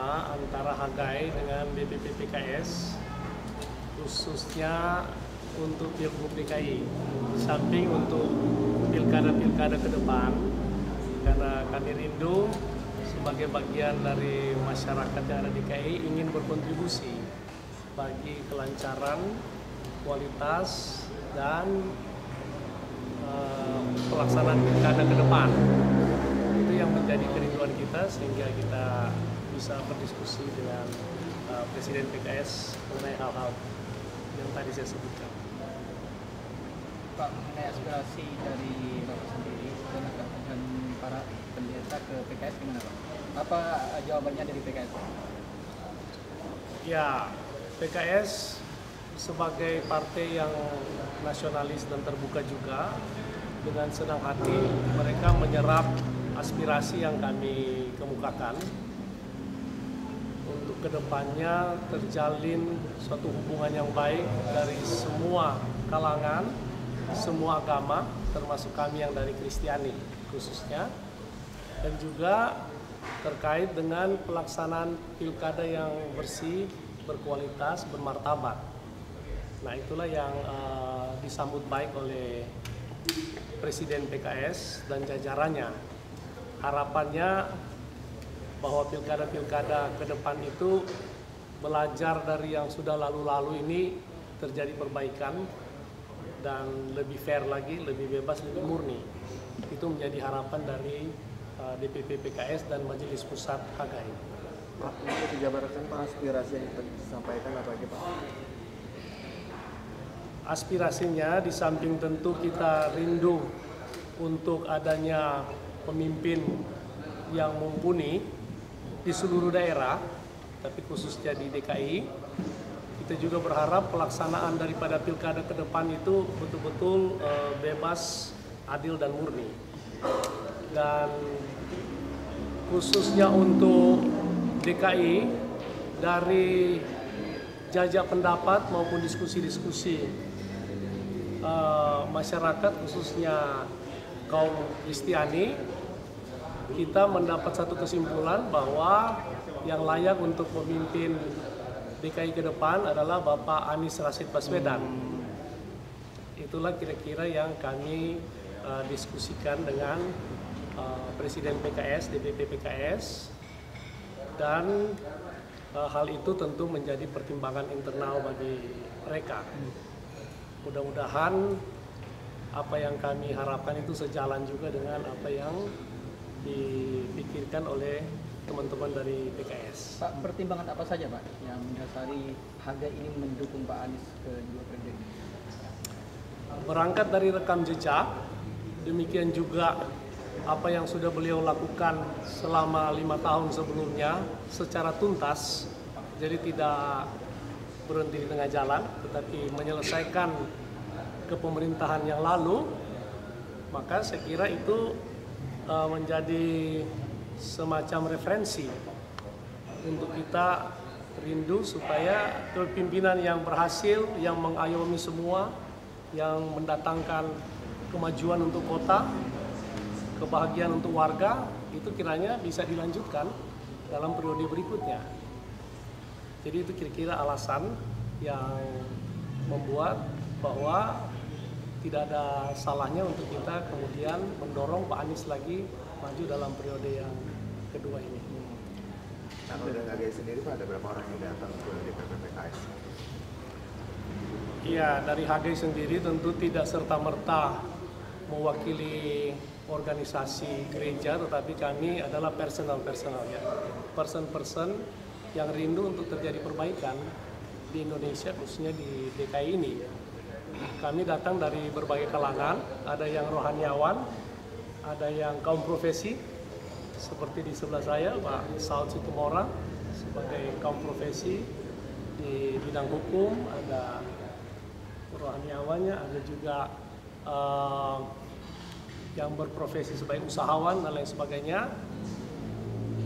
kerjasama antara Hagai dengan DPP PKS, khususnya untuk Pilgub DKI, di samping untuk pilkada-pilkada ke depan, karena kami rindu sebagai bagian dari masyarakat yang ada di DKI ingin berkontribusi bagi kelancaran, kualitas, dan pelaksanaan pilkada ke depan. Itu yang menjadi kerinduan kita, sehingga kita bisa berdiskusi dengan Presiden PKS mengenai hal-hal yang tadi saya sebutkan. Pak, mengenai aspirasi dari Bapak sendiri dan para pendeta ke PKS gimana Pak? Apa jawabannya dari PKS? Ya, PKS sebagai partai yang nasionalis dan terbuka juga, dengan senang hati mereka menyerap aspirasi yang kami kemukakan untuk kedepannya terjalin suatu hubungan yang baik dari semua kalangan, semua agama, termasuk kami yang dari Kristiani khususnya, dan juga terkait dengan pelaksanaan pilkada yang bersih, berkualitas, bermartabat. Nah, itulah yang disambut baik oleh Presiden PKS dan jajarannya. Harapannya bahwa pilkada-pilkada ke depan itu belajar dari yang sudah lalu-lalu ini, terjadi perbaikan dan lebih fair lagi, lebih bebas, lebih murni. Itu menjadi harapan dari DPP PKS dan Majelis Pusat Hagai. Pak, untuk dijabarkan Pak, aspirasi yang disampaikan apa lagi Pak? Aspirasinya di samping tentu kita rindu untuk adanya pemimpin yang mumpuni di seluruh daerah, tapi khususnya di DKI, kita juga berharap pelaksanaan daripada pilkada ke depan itu betul-betul bebas, adil, dan murni. Dan khususnya untuk DKI, dari jajak pendapat maupun diskusi-diskusi masyarakat khususnya kaum Kristiani, kita mendapat satu kesimpulan bahwa yang layak untuk memimpin DKI ke depan adalah Bapak Anies Rashid Baswedan. Itulah kira-kira yang kami diskusikan dengan Presiden PKS, DPP PKS, dan hal itu tentu menjadi pertimbangan internal bagi mereka. Mudah-mudahan apa yang kami harapkan itu sejalan juga dengan apa yang dipikirkan oleh teman-teman dari PKS. Pak, pertimbangan apa saja Pak yang mendasari Hagai ini mendukung Pak Anies ke dua periode? Berangkat dari rekam jejak, demikian juga apa yang sudah beliau lakukan selama 5 tahun sebelumnya secara tuntas, jadi tidak berhenti di tengah jalan, tetapi menyelesaikan kepemerintahan yang lalu, maka saya kira itu menjadi semacam referensi untuk kita rindu supaya kepemimpinan yang berhasil, yang mengayomi semua, yang mendatangkan kemajuan untuk kota, kebahagiaan untuk warga, itu kiranya bisa dilanjutkan dalam periode berikutnya. Jadi itu kira-kira alasan yang membuat bahwa tidak ada salahnya untuk kita kemudian mendorong Pak Anies lagi maju dalam periode yang kedua ini. Nah, kalau dari Hagai sendiri Pak, ada berapa orang yang datang ke DPP PKS? Iya, dari Hagai sendiri tentu tidak serta-merta mewakili organisasi gereja, tetapi kami adalah personal ya, person yang rindu untuk terjadi perbaikan di Indonesia, khususnya di DKI ini. Kami datang dari berbagai kalangan, ada yang rohaniawan, ada yang kaum profesi, seperti di sebelah saya Pak Saud Situmorang sebagai kaum profesi di bidang hukum, ada rohaniawannya, ada juga yang berprofesi sebagai usahawan dan lain sebagainya.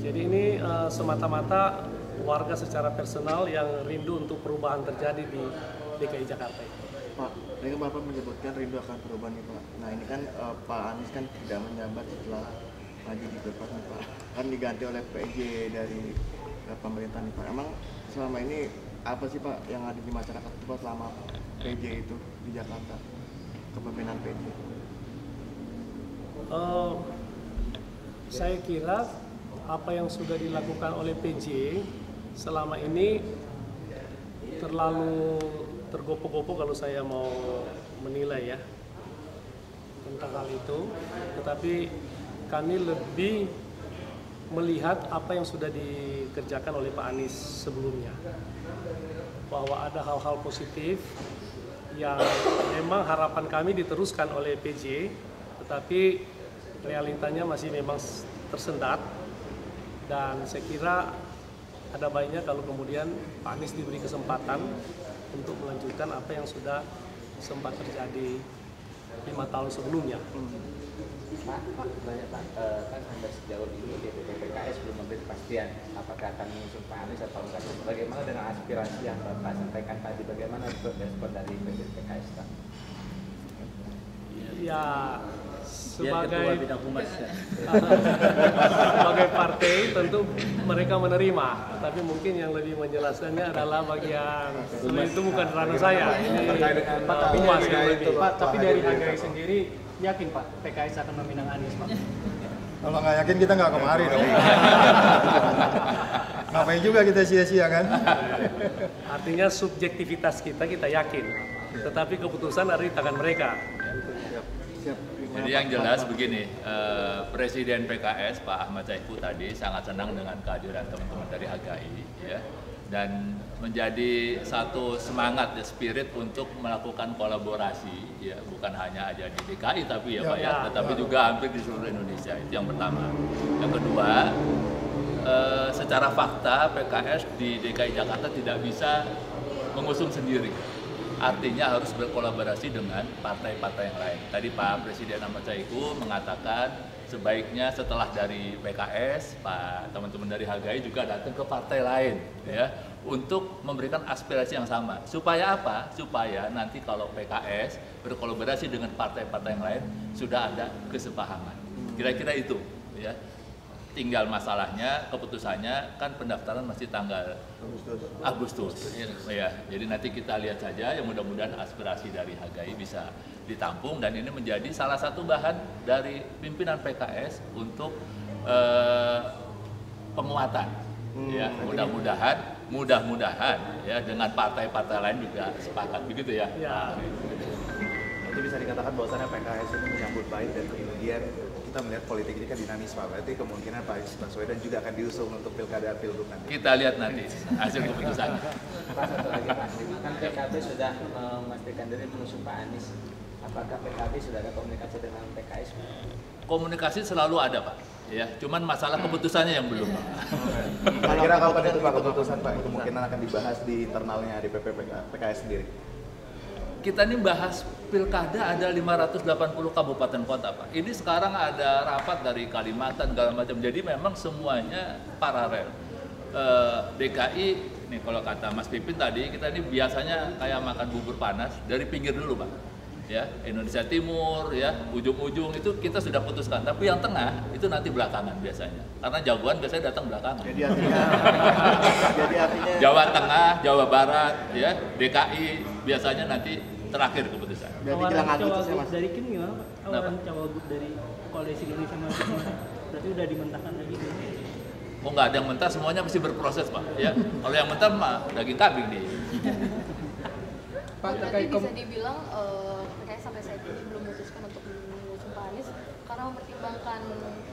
Jadi ini semata-mata warga secara personal yang rindu untuk perubahan terjadi di DKI Jakarta. Pak, tadi kan Bapak menyebutkan rindu akan perubahan nih Pak. Nah ini kan Pak Anies kan tidak menjabat setelah maju di Pilpres nih Pak. Kan diganti oleh PJ dari pemerintah nih Pak. Emang selama ini apa sih Pak yang ada di masyarakat itu Pak selama PJ itu di Jakarta, kepemimpinan PJ? Saya kira apa yang sudah dilakukan oleh PJ selama ini terlalu tergopoh-gopoh kalau saya mau menilai ya tentang hal itu. Tetapi kami lebih melihat apa yang sudah dikerjakan oleh Pak Anies sebelumnya, bahwa ada hal-hal positif yang memang harapan kami diteruskan oleh PJ, tetapi realitanya masih memang tersendat. Dan saya kira ada baiknya kalau kemudian Pak Anies diberi kesempatan untuk melanjutkan apa yang sudah sempat terjadi 5 tahun sebelumnya. Pak, banyak Pak, kan sampai sejauh ini DPP PKS belum memberi kepastian apakah akan mengusung Pak Anies atau enggak. Bagaimana dengan aspirasi yang Bapak sampaikan tadi, bagaimana respon dari PKS Pak? Ya, sebagai bidang humas ya. sebagai partai tentu mereka menerima, tapi mungkin yang lebih menjelaskannya adalah bagian itu bukan ranah saya. Ini humas yang lebih. Pak, tapi dari HGI sendiri yakin Pak PKS akan meminang Anies Pak? Kalau nggak yakin kita nggak kemari dong. Ngapain juga kita sia-sia kan? Artinya subjektivitas kita yakin, tetapi keputusan ada di tangan mereka. Jadi yang jelas begini, Presiden PKS Pak Ahmad Saiku tadi sangat senang dengan kehadiran teman-teman dari HGI, ya, dan menjadi satu semangat ya, spirit untuk melakukan kolaborasi, ya, bukan hanya aja di DKI tapi ya Pak ya, tetapi juga hampir di seluruh Indonesia. Itu yang pertama. Yang kedua, secara fakta PKS di DKI Jakarta tidak bisa mengusung sendiri. Artinya harus berkolaborasi dengan partai-partai yang lain. Tadi Pak Presiden Ahmad Saiku mengatakan sebaiknya setelah dari PKS, Pak teman-teman dari HGI juga datang ke partai lain, ya, untuk memberikan aspirasi yang sama. Supaya apa? Supaya nanti kalau PKS berkolaborasi dengan partai-partai yang lain sudah ada kesepahaman. Kira-kira itu, ya. Tinggal masalahnya, keputusannya kan pendaftaran masih tanggal Agustus. Ya, jadi nanti kita lihat saja, yang mudah-mudahan aspirasi dari HGI bisa ditampung dan ini menjadi salah satu bahan dari pimpinan PKS untuk penguatan. Ya, mudah-mudahan ya dengan partai-partai lain juga sepakat, begitu ya. Itu bisa dikatakan bahwasannya PKS ini menyambut baik dan kemudian kita melihat politik ini kan dinamis Pak. Berarti kemungkinan Pak Anies Baswedan juga akan diusung untuk pilkada pilgub nanti. Kita lihat nanti hasil keputusan. Pak, satu lagi Pak, kan PKB sudah memastikan diri mengusung Pak Anies. Apakah PKB sudah ada komunikasi dengan PKS? Komunikasi selalu ada Pak, ya. Cuman masalah keputusannya yang belum. Kira-kira kapan itu Pak keputusan Pak? Kemungkinan akan dibahas di internalnya di PKS sendiri. Kita ini bahas pilkada ada 580 kabupaten kota Pak. Ini sekarang ada rapat dari Kalimantan segala macam. Jadi memang semuanya paralel. DKI nih kalau kata Mas Pipin tadi, kita ini biasanya kayak makan bubur panas dari pinggir dulu Pak. Ya, Indonesia Timur ya, ujung-ujung itu kita sudah putuskan. Tapi yang tengah itu nanti belakangan biasanya. Karena jagoan biasanya datang belakangan. Jadi artinya Jawa Tengah, Jawa Barat ya, DKI biasanya nanti terakhir keputusan. Tawaran cawagup dari Kim gimana Pak? Tawaran cawagup dari Koalisi Indonesia Maju berarti udah dimentahkan lagi gitu? Oh nggak ada yang mentah, semuanya mesti berproses Pak. Ya, kalau yang mentah mah daging kambing nih. Pak, terkait bisa dibilang PKS sampai saat ini belum memutuskan untuk mengusung Pak Anies karena mempertimbangkan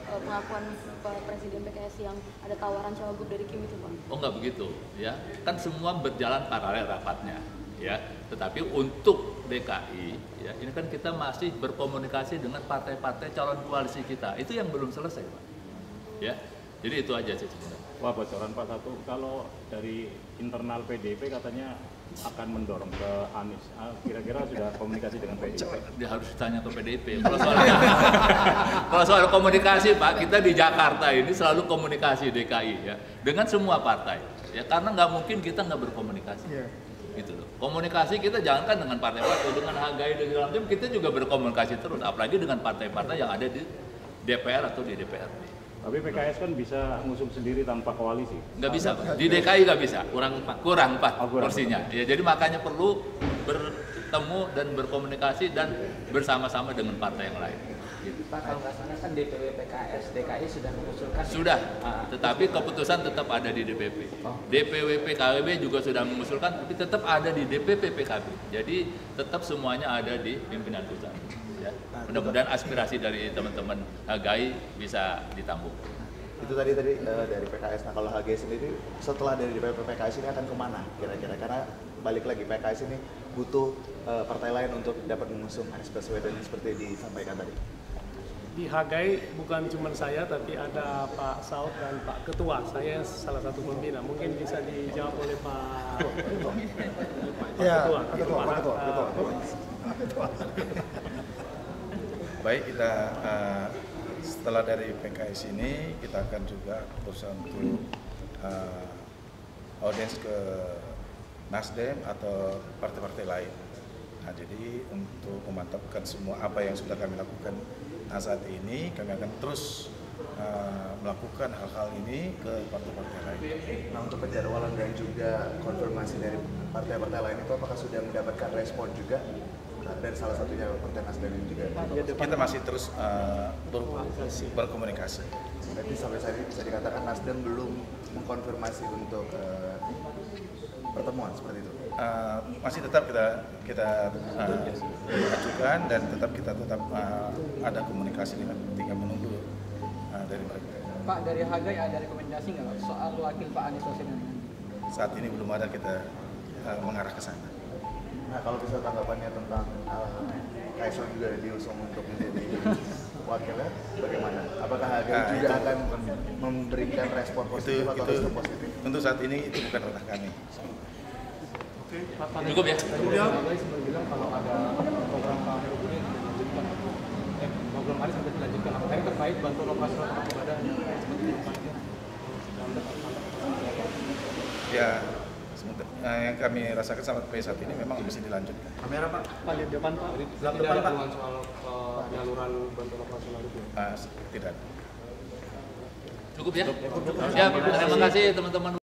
pengakuan Pak Presiden PKS yang ada tawaran cawagup dari Kim itu Pak. Oh nggak begitu, ya. Kan semua berjalan paralel rapatnya. Ya, tetapi untuk DKI, ya ini kan kita masih berkomunikasi dengan partai-partai calon koalisi kita. Itu yang belum selesai, Pak. Ya, jadi itu aja sih sebenarnya. Wah, bocoran Pak satu, kalau dari internal PDIP katanya akan mendorong ke Anies. Kira-kira sudah komunikasi dengan PDIP? Dia harus tanya ke PDIP. Kalau soal komunikasi, Pak, kita di Jakarta ini selalu komunikasi DKI ya dengan semua partai. Ya karena nggak mungkin kita nggak berkomunikasi. Gitu loh. Komunikasi kita jangankan dengan partai-partai, dengan HGI dan segala macam, kita juga berkomunikasi terus, apalagi dengan partai-partai yang ada di DPR atau di DPRD. Tapi PKS kan bisa ngusung sendiri tanpa koalisi. Nggak bisa, Pak. Di DKI nggak bisa, kurang 4 porsinya. Ya, jadi makanya perlu bertemu dan berkomunikasi dan bersama-sama dengan partai yang lain. Pak, kalau nggak salah kan DPW PKS DKI sudah mengusulkan. Sudah, tetapi keputusan tetap ada di DPP. DPW PKB juga sudah mengusulkan, tapi tetap ada di DPP PKB. Jadi tetap semuanya ada di pimpinan pusat. Ya. Mudah-mudahan aspirasi dari teman-teman HGI bisa ditampung. Itu tadi dari PKS. Nah kalau HGI sendiri setelah dari DPP PKS ini akan kemana kira-kira? Karena balik lagi PKS ini butuh partai lain untuk dapat mengusung Anies Baswedan seperti disampaikan tadi. Di HGI bukan cuma saya, tapi ada Pak Saud dan Pak Ketua. Saya salah satu pembina. Mungkin bisa dijawab oleh Pak Ketua. Baik, kita setelah dari PKS ini kita akan juga berusaha untuk audiens ke Nasdem atau partai-partai lain. Nah, jadi untuk memantapkan semua apa yang sudah kami lakukan saat ini, kami akan terus melakukan hal-hal ini ke partai-partai lain. Nah untuk penjadwalan dan juga konfirmasi dari partai-partai lain itu apakah sudah mendapatkan respon juga dari salah satunya Partai Nasdem ini juga? Kita masih terus berkomunikasi. Berarti sampai saat ini bisa dikatakan Nasdem belum mengkonfirmasi untuk pertemuan seperti itu? Masih tetap kita ajukan dan tetap ada komunikasi dengan tinggal menunggu dari mereka. Pak, dari HGI ada rekomendasi nggak Pak, soal wakil Pak Anies Baswedan? Saat ini belum ada, kita mengarah ke sana. Nah kalau bisa tanggapannya tentang Kaisang juga diusung untuk menjadi wakilnya, bagaimana? Apakah HGI juga akan memberikan respon positif atau respon positif? Untuk saat ini itu bukan ranah kami. Cukup ya? Bilang kalau ada program Pak Heru ini dilanjutkan, program Anies sampai dilanjutkan. Apakah ini terkait bantuan operasional tempat ibadah seperti Ya, yang kami rasakan sampai saat ini memang bisa dilanjutkan. Kamera Pak. Pak, di depan Pak. belakang depan Pak. Soal penyaluran bantuan operasional itu. Tidak. Cukup ya? Siap, terima kasih teman-teman.